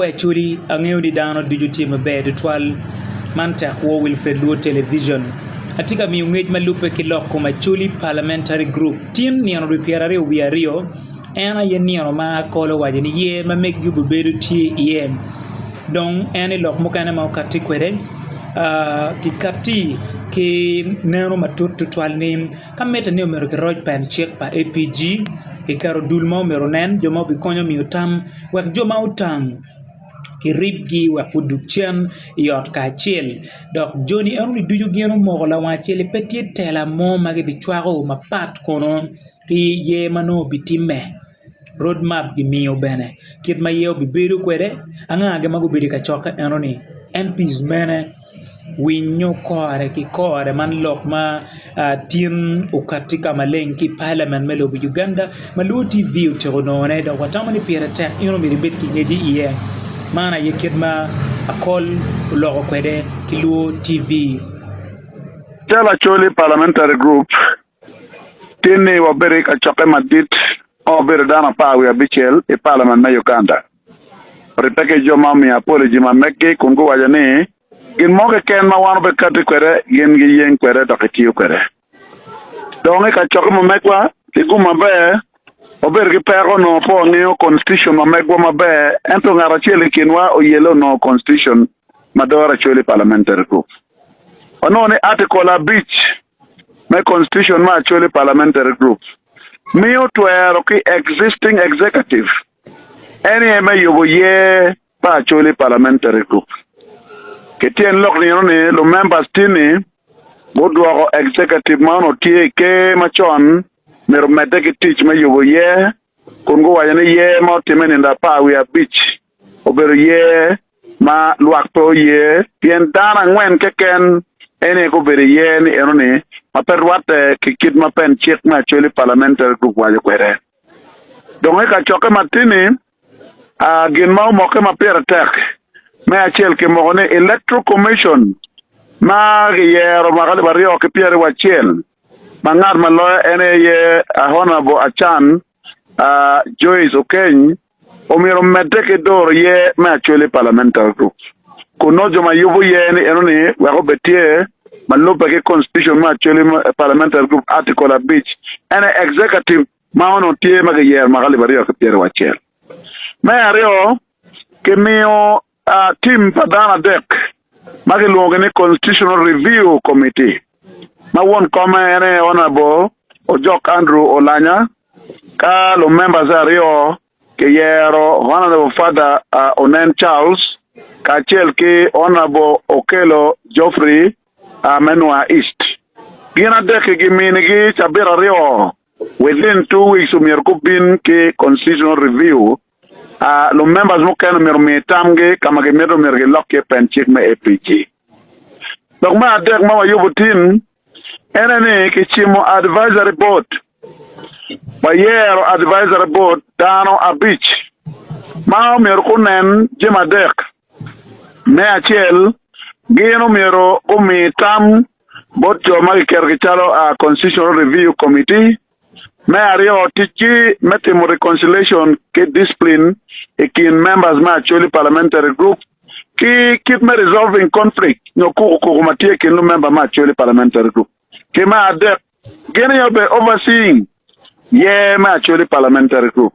Acholi ang'eyo ni dano duto tie maber twal man takwo Wilfred Luo television atika miyo ng'ech malupe kiloko Acholi parliamentary group tin niano ripiara ariyo wi ariyo en aye niano ma kolo waje ni ye ma mek gubo bedo tie ye dong en ilok mokane ma okati kwede kikati ki neno matut twal ni kameta ne omero ke roj pan check pa APG ikaro dul ma omero nen joma obikonyo miyo tam wek joma utang kiribgi wakuduk chen yot ka chiel dok joni enu ni duju gieno mogo la wachele petie tela mo magi bichwago mapat kono ki ye mano bitime roadmap gi miyo bene kit ma ye obibedo kwede ang'age mago bedi ka choka enu ni MPs mene winyo kore ki kore man lok ma tin ukatika maleng ki parliament melo bi Uganda maluo TV utegonone dok watamani pira tek inu miribit ki ngeji iye mana yekid ma akol logo kwede Kiluo TV. Tell Acholi parliamentary group tini waberi kachoke madit oberi dana pawi abichel e parliament na Uganda. Ritake joma mi apology ma meki kungu wajani gin moke ken ma wano be kati kwede gin gi yeng kwede dokitiyo kwede. Donge kachoke ma mekwa kiguma be ober gi pero no po ngeo constitution ma megwa mabe ento ngara chele kinwa o yelo no constitution madora Acholi parliamentary group ono ne article a beach me constitution ma Acholi parliamentary group mio twero ki existing executive any eme yobo ye pa Acholi parliamentary group ketien lok ni ne lo members tini bodwa executive ma no tie ke machon mero medeki teach me yobo ye kungo wajane ye ma timeni nda pa we a beach obero ye ma luakto ye tien dana ngwen keken ene ko bere ye ni enoni ma perwate kikit ma pen chek ma Acholi parliamentary group waje kwere donge ka choke matini gin ma moke ma pere tek me achel ke mogone electoral commission ma yero magali barrio ke pere wachel mangar maloya ene ye honorable Achan Joyce Okeny omiro medeke dor ye ma Acholi parliamentary group kuno joma yubo ye ni enoni wako betie malupa ke constitution ma Acholi parliamentary group article a beach ene executive ma ono tie ma yer magali bario ke piere wachel me ario ke mio team padana dek magi luonge ni constitutional review committee ma won kome ene honorable Ojok Andrew Olanya ka lo members ario ke yero honorable father Onen Charles ka chel ki honorable Okelo Geoffrey Menua East gina deke gi minigi chabira rio within 2 weeks umir kubin ki constitutional review lo members mo keno mir mitamge kama ge mir ge lokke penchik me APG dok ma dek ma yubutin enene ke chimo advisory board bayero advisory board dano a beach ma mer kunen jema dek me achel gino mero umitam boto magi kergi chalo a constitutional review committee me ario tiki metimo reconciliation ke discipline ekin members ma Acholi parliamentary group ki keep me resolving conflict no ko matie kin member ma Acholi parliamentary group kema adep gene yobe overseeing ye ma Acholi parliamentary group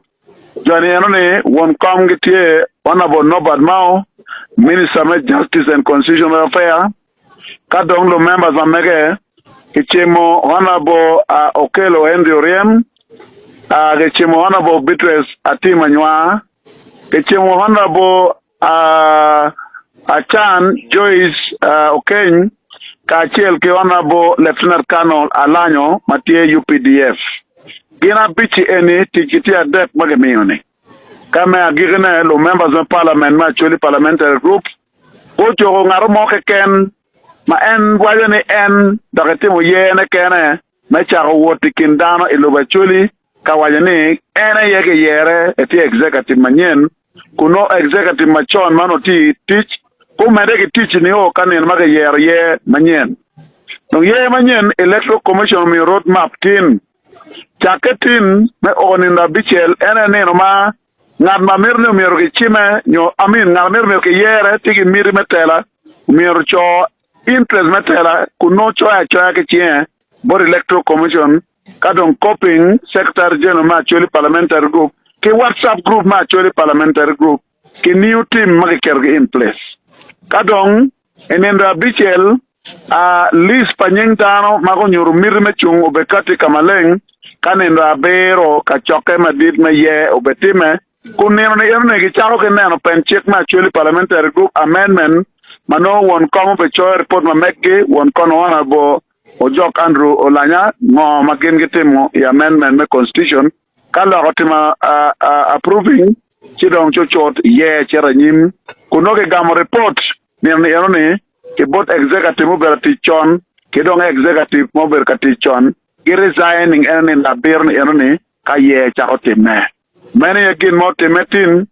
jani enone won kom gitie honorable Norbert Mao minister of justice and constitutional affairs kadong lo members amege kichimo honorable Okelo Henry Oriem kichimo honorable Beatrice Atimanywa kichimo honorable Achan Joyce Okeny kachiel ki honorable Lieutenant Colonel Alanyo matie UPDF gina bichi eni tikiti adek magemioni kama agirene lo members of parliament ma Acholi parliamentary group ojo ngaro moke ken ma en wajani en daketimo yene kene ma charo wotikin dano ilo Acholi ka wajani ene yege yere eti executive manyen kuno executive machon mano ti teach ko medeke teach ni o kanen maga yer ye manyen no ye manyen electoral commission mi roadmap tin chaketin me oninda bichel ene neno ma ngad ma mir ne mir ki chime nyo amin ngad mir ki yere tigi mir metela mir cho interest metela kuno cho ke chien bor electoral commission kadon coping secretary general ma choli parliamentary group ki WhatsApp group ma choli parliamentary group ki new team ma kerge in place kadon enenda bichel a list panyeng tano mago nyuru mir me chung obekati kamaleng kanenda bero ka choke madit me ye obetime kuneno ne yerne gi chako ke neno pen check ma choli parliamentary group amendment mano won komo be cho report ma mekge won kono wana bo ojok Andrew Olanya ngo magen gitimo ya amendment me constitution kala otima approving chidong chochot ye chera nyim kuno ke gam report neno yerne ke bot executive mo berati chon ke dong executive mo berati chon ke resigning en la berne yerne ka ye cha otime many again more temetin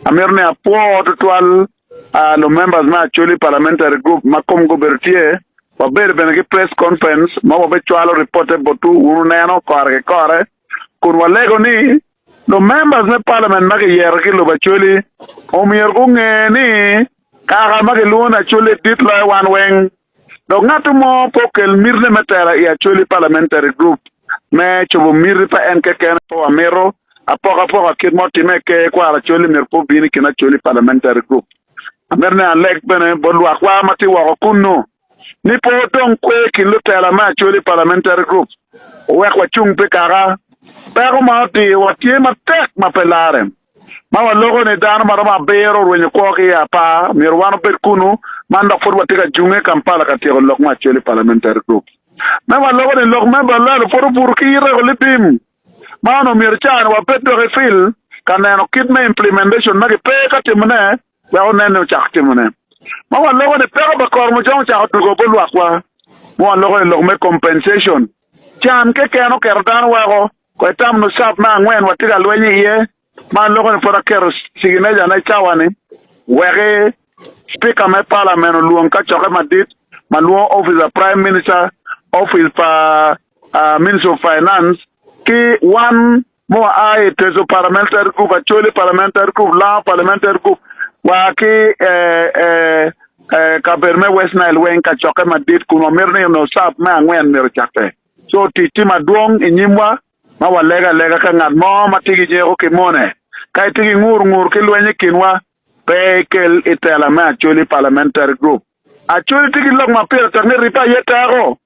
amerne apo total no members ma choli parliamentary group makom go bertie wa ber benegi press conference ma wa chwalo reporte botu uneno kore kun walego ni no members ne parliament ma ke yer ki lo bacholi o mier ko ngeni ka ma ke luna choli dit la wan weng do ngatu mo pokel mirne metera ya choli parliamentary group me chobo mir pa en ke ken po amero apoka kid mo time ke kwa choli mir po bini kina choli parliamentary group amerne alek bene bolwa kwa mati wa kunu ni po don kwe kilo tela ma choli parliamentary group we kwa chung pe kara pero ma ti wa tie ma tek ma pelare ma wa logo ne dan ma bero wenye ko ke ya pa mirwano per kunu manda fo wa tika junge kampala ka tiro lok ma choli parliamentary group ma wa logo ne lok ma bala fo pour ki re le bim ma no mirchan wa petro refil kaneno kidme implementation ma ke pe ka timne wa onene chakti mune ma wa logo de pero ba kor mo jong cha to go bolwa kwa mo logo de me compensation chan ke no kerdan wa ko tam no sap ma ngwen wa tiga lwenyi ye ma logo de fora ker sigine ja na chawani wege speaker me parliament luon ka choke madit ma luon office of prime minister office pa minister of finance ki one mo ai tezo parliamentary group actually parliamentary group la parliamentary group waki kaberme West Nile wen ka choke madit kuno mirne no sap ma ngwen mir chakte so titi maduong inyimwa ma walega ka ngad mo matigi je o ke mone kai tigi ngur ke lwenye kinwa pekel itela ma actually parliamentary group actually tigi lok ma pere terne ripa yetaro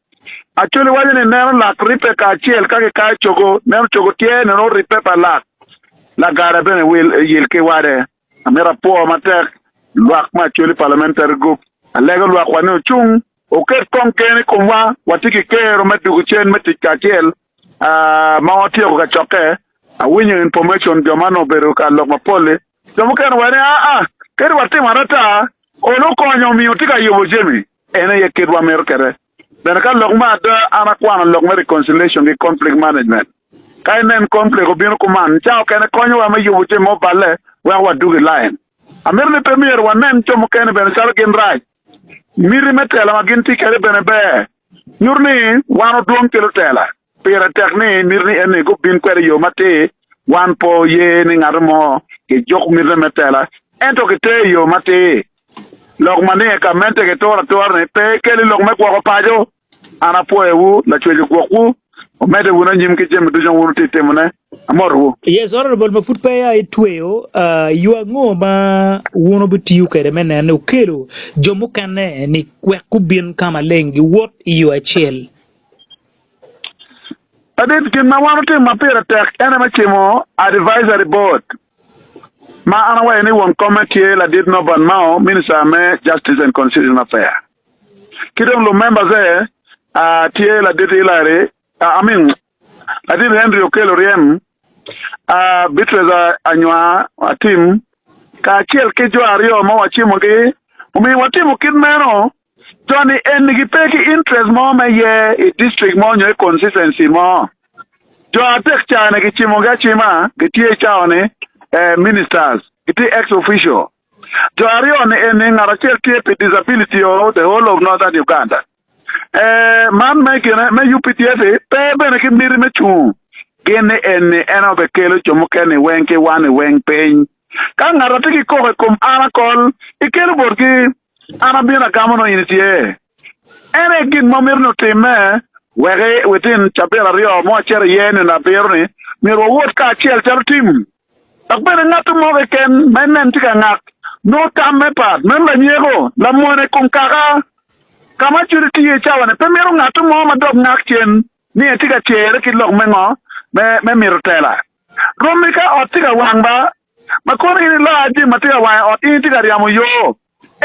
actually wanye ne neno la ripe ka chiel ka chogo neno chogo tie no ripe pa la gara bene wil yil ke wade amera po matek luak ma choli parliamentary group alega luak wani chung o ket konkeni kumwa watiki kero metu chen meti kachiel ma wati ko choke a winyo information jamano beru ka lok mapole jomo ken wani keri wati marata o lo konyo mi utika yobo jemi ene ye kedwa mer kere den ka lok ma da ana kwana lok mer reconciliation ki conflict management kai nen conflict obino kuman chao ken konyo wa me yobo jemi mo balle wa dugi line amirne premier wa nen chomo ken ben sal gen raj miri metela ma ginti kere bene be nyurni wano duong telo tela pera tekni mirni ene go bin kwere yo mate wan po ye ni ngarmo ke jok mirne metela ento ke te yo mate log mane ka mente ke tora ne pe kele log me ko pajo ana po ewu la chweju ko o mede wona nyim ke jem du jong wonu tete mona amoru yes honorable ma foot paya etweo yuango ma wono bitiu kere menene ukelo jomu kane ni kweku bin kama lengi what you achel adit kin ma wano te ma pera tek ene ma chimo advisory board ma ana wa ni won committee la did Norbert Mao minister me justice and constitutional affairs kidom lo members tie la did ilare I did Henry Okelo Riem bitreza anywa atim ka kiel ke jo ario mo wachimo gi umi watimo kidmeno Johnny enigi peki interest mo me ye district mo nyo consistency mo jo atek chane gi chimo ga chima gitie chaone ministers giti ex official jo ario ne eni ngara tie disability of the whole of northern Uganda man me kene me UPTF pe bene ki miri me chu kene ene eno be kelo chomo kene wenke wane wen pen ka ngara tiki ko kum ana kol ikelu borki ana bina gamono initie ene gin mamir no time wege within chapela rio mo chere yen na birni miro wot ka chel chal tim akbere ngatu mo ken men tika ngak no tamme pat men la nyego la mone kum kaka kama churiti ye chawane pe miro ngatu mo ma dog ngak chen ni tika chere ki lok mengo me miro tela romika otika wangba makoni ni la aji matika wa oti tika riamo yo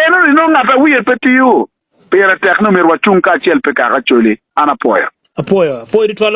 eno ni no ngata wiye petiu pera tekno mirwa chunka chel pe kaka choli ana poyo apoyo di twalo